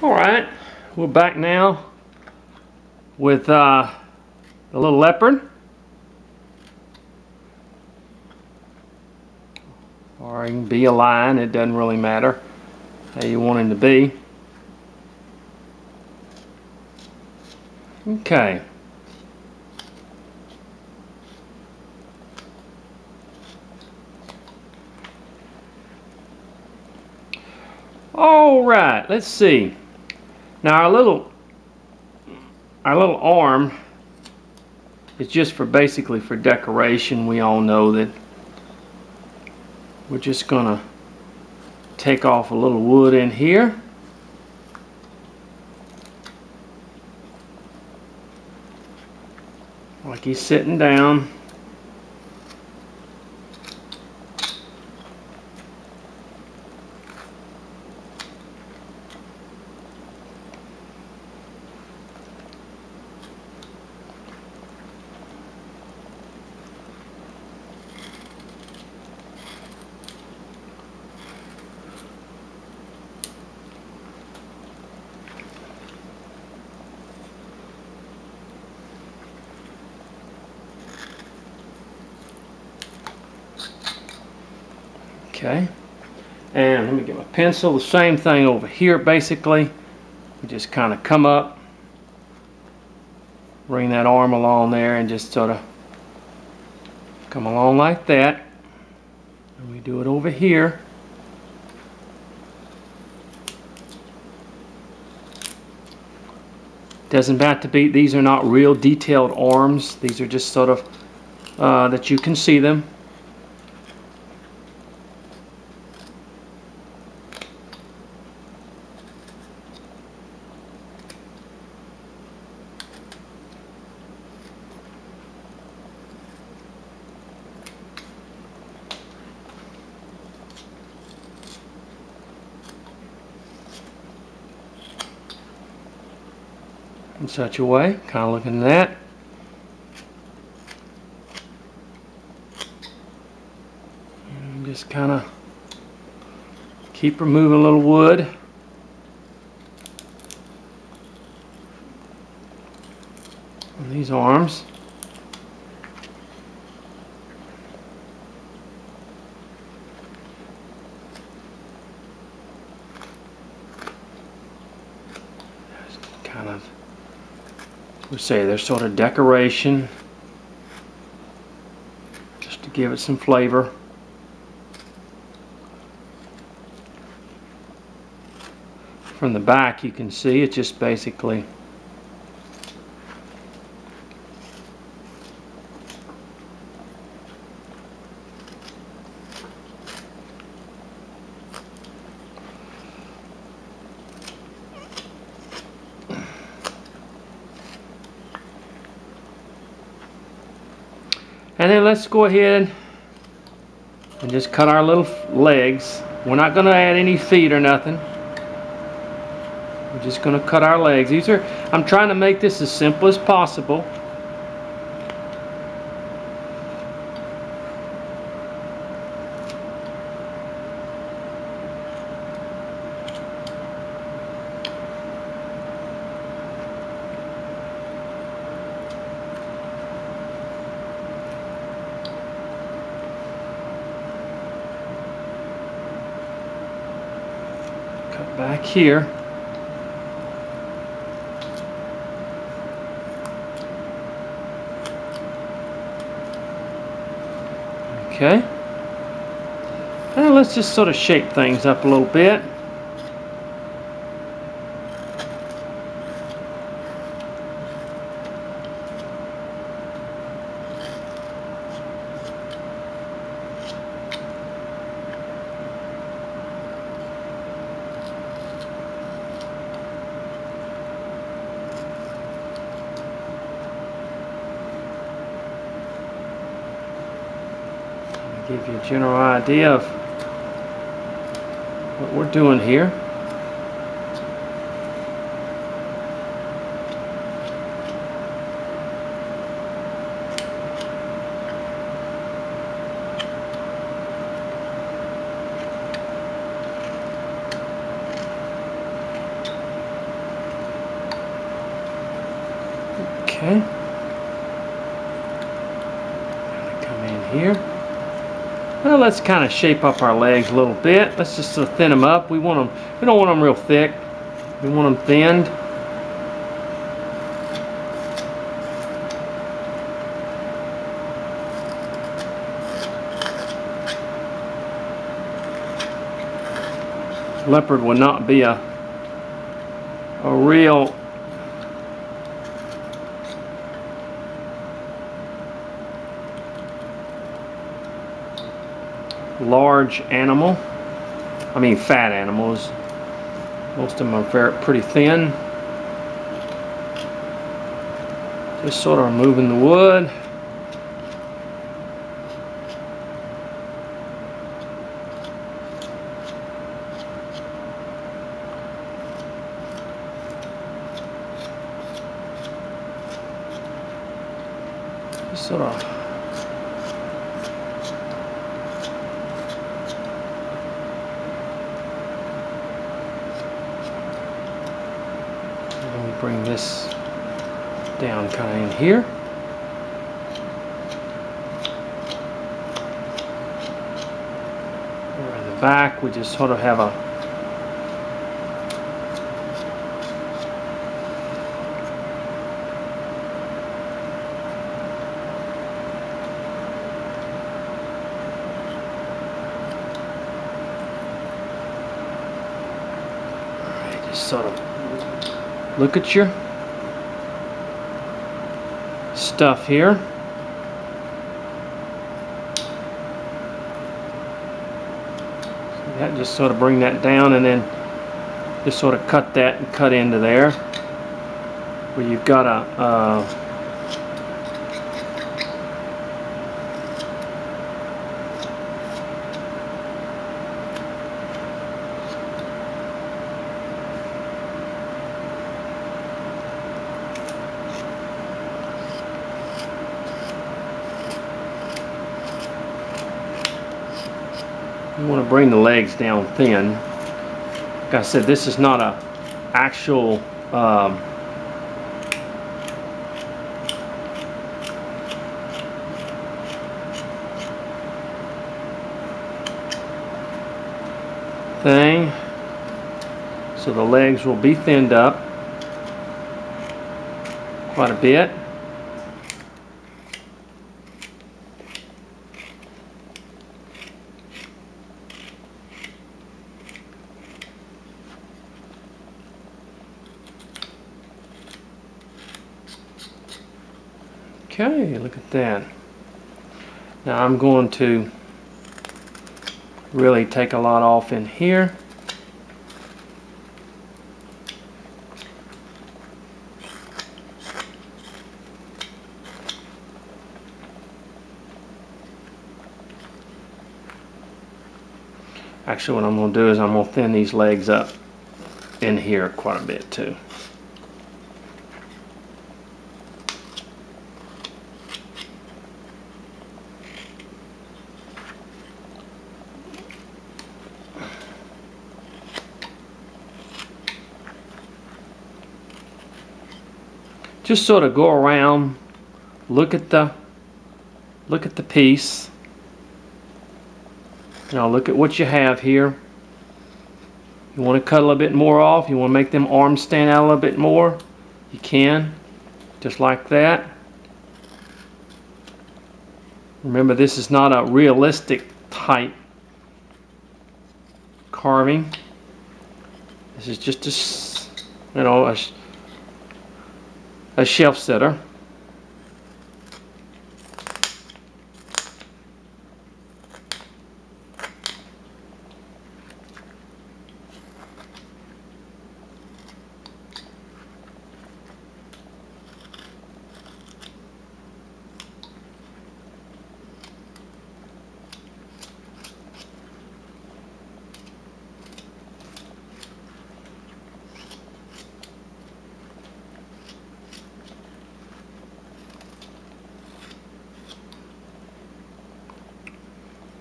Alright, we're back now with the little leopard, or he can be a lion. It doesn't really matter how you want him to be. Okay. Alright, let's see. Now our little arm is just basically for decoration. We all know that we're just gonna take off a little wood in here. Like he's sitting down. Okay, and let me get my pencil. The same thing over here basically. You just kind of come up, bring that arm along there, and just sort of come along like that. And we do it over here. Doesn't have to be, these are not real detailed arms. These are just sort of that you can see them. In such a way, kind of looking at that. And just kind of keep removing a little wood. On these arms. Just kind of, we say they're sort of decoration, just to give it some flavor. From the back you can see it's just basically and then let's go ahead and just cut our little legs. We're not going to add any feet or nothing. We're just going to cut our legs. These are, I'm trying to make this as simple as possible. Back here. Okay. And let's just sort of shape things up a little bit. Give you a general idea of what we're doing here. Okay. Come in here. Well, let's kind of shape up our legs a little bit. Let's just sort of thin them up. We don't want them real thick. We want them thinned. Leopard would not be a real large animal. I mean fat animals. Most of them are pretty thin. Just sort of removing the wood. Just sort of bring this down kind of in here. Or in the back, we just sort of have a just sort of look at your stuff here. That just sort of bring that down and then just sort of cut that and cut into there where you've got a you want to bring the legs down thin. Like I said, this is not a actual thing. So the legs will be thinned up quite a bit. Okay, look at that. Now I'm going to really take a lot off in here. Actually, what I'm going to do is I'm going to thin these legs up in here quite a bit too. Just sort of go around, look at the piece. Now look at what you have here. You want to cut a little bit more off. You want to make them arms stand out a little bit more. You can, just like that. Remember, this is not a realistic type carving. This is just a shelf setter.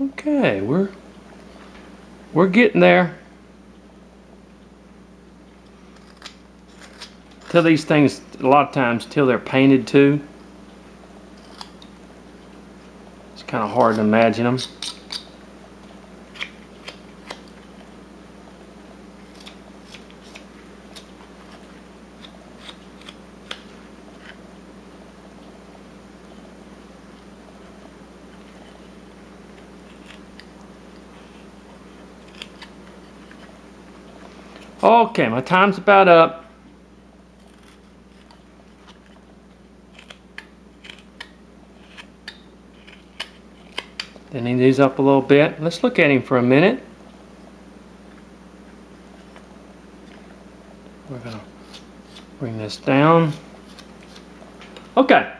Okay, we're getting there. till these things, a lot of times, till they're painted too. It's kind of hard to imagine them. Okay, my time's about up. Thinning these up a little bit. Let's look at him for a minute. We're gonna bring this down. Okay,